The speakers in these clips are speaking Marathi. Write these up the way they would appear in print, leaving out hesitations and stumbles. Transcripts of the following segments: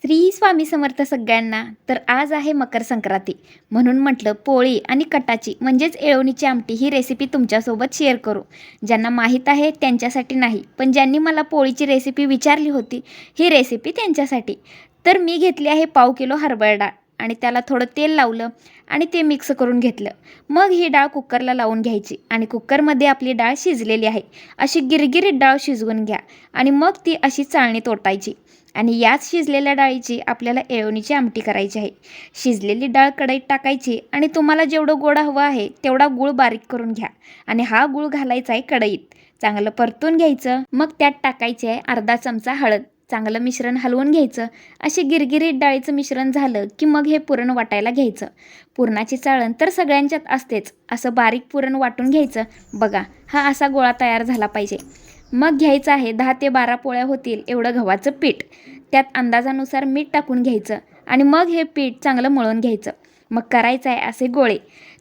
श्री स्वामी समर्थ सगळ्यांना. तर आज आहे मकर संक्रांती, म्हणून म्हटलं पोळी आणि कटाची म्हणजेच येळवणीची आमटी ही रेसिपी तुमच्यासोबत शेअर करू. ज्यांना माहीत आहे त्यांच्यासाठी नाही, पण ज्यांनी मला पोळीची रेसिपी विचारली होती ही रेसिपी त्यांच्यासाठी. तर मी घेतली आहे 1/2 किलो हरभरा डाळ आणि त्याला थोडं तेल लावलं आणि ते मिक्स करून घेतलं. मग ही डाळ कुकरला लावून घ्यायची आणि कुकरमध्ये आपली डाळ शिजलेली आहे अशी गिरगिरीत डाळ शिजवून घ्या आणि मग ती अशी चाळणीत ओतायची आणि याच शिजलेल्या डाळीची आपल्याला येळवणीची आमटी करायची आहे. शिजलेली डाळ कढईत टाकायची आणि तुम्हाला जेवढं गोड हवं आहे तेवढा गूळ बारीक करून घ्या आणि हा गूळ घालायचा आहे कढईत. चांगलं परतून घ्यायचं. मग त्यात टाकायचे आहे अर्धा चमचा हळद. चांगलं मिश्रण हलवून घ्यायचं. असे गिरगिरीत डाळीचं मिश्रण झालं की मग हे पुरण वाटायला घ्यायचं. पुरणाची चाळण तर सगळ्यांच्यात असतेच. असं बारीक पुरण वाटून घ्यायचं. बघा, हा असा गोळा तयार झाला पाहिजे. मग घ्यायचं आहे 10 ते 12 पोळ्या होतील एवढं गव्हाचं पीठ. त्यात अंदाजानुसार मीठ टाकून घ्यायचं आणि मग हे पीठ चांगलं मळून घ्यायचं. मग करायचं आहे असे गोळे.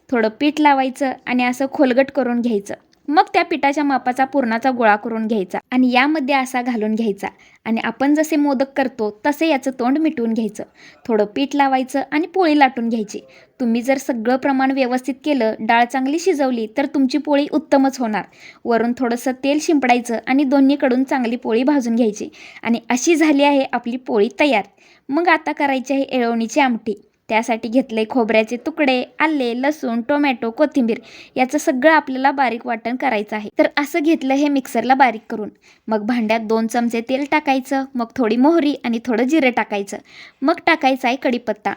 थोडं पीठ लावायचं आणि असं खोलगट करून घ्यायचं. मग त्या पिठाच्या मापाचा पुरणाचा गोळा करून घ्यायचा आणि यामध्ये असा घालून घ्यायचा आणि आपण जसे मोदक करतो तसे याचं तोंड मिटवून घ्यायचं. थोडं पीठ लावायचं आणि पोळी लाटून घ्यायची. तुम्ही जर सगळं प्रमाण व्यवस्थित केलं, डाळ चांगली शिजवली तर तुमची पोळी उत्तमच होणार. वरून थोडंसं तेल शिंपडायचं आणि दोन्हीकडून चांगली पोळी भाजून घ्यायची आणि अशी झाली आहे आपली पोळी तयार. मग आता करायची आहे येळवणीची आमटी. त्यासाठी घेतले खोबऱ्याचे तुकडे, आले, लसूण, टोमॅटो, कोथिंबीर याचं सगळं आपल्याला बारीक वाटण करायचं आहे. तर असं घेतलं हे मिक्सरला बारीक करून. मग भांड्यात 2 चमचे तेल टाकायचं. मग थोडी मोहरी आणि थोडं जिरं टाकायचं. मग टाकायचा आहे कढीपत्ता.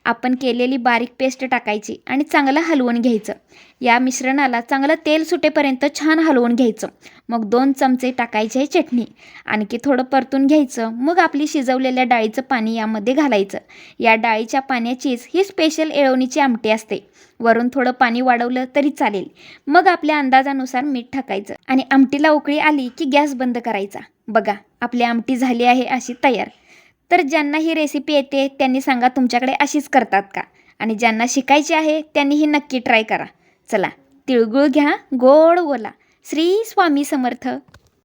आपण केलेली बारीक पेस्ट टाकायची आणि चांगलं हलवून घ्यायचं. या मिश्रणाला चांगलं तेल सुटेपर्यंत छान हलवून घ्यायचं. मग 2 चमचे टाकायचे आहे चटणी. आणखी थोडं परतून घ्यायचं. मग आपली शिजवलेल्या डाळीचं पाणी यामध्ये घालायचं. या डाळीच्या पाण्याचीच ही स्पेशल येळवणीची आमटी असते. वरून थोडं पाणी वाढवलं तरी चालेल. मग आपल्या अंदाजानुसार मीठ टाकायचं आणि आमटीला उकळी आली की गॅस बंद करायचा. बघा, आपली आमटी झाली आहे अशी तयार. तर ज्यांना ही रेसिपी येते त्यांनी सांगा तुमच्याकडे अशीच करतात का, आणि ज्यांना शिकायची आहे त्यांनी ही नक्की ट्राय करा. चला, तिळगुळ घ्या, गोड बोला. श्री स्वामी समर्थ.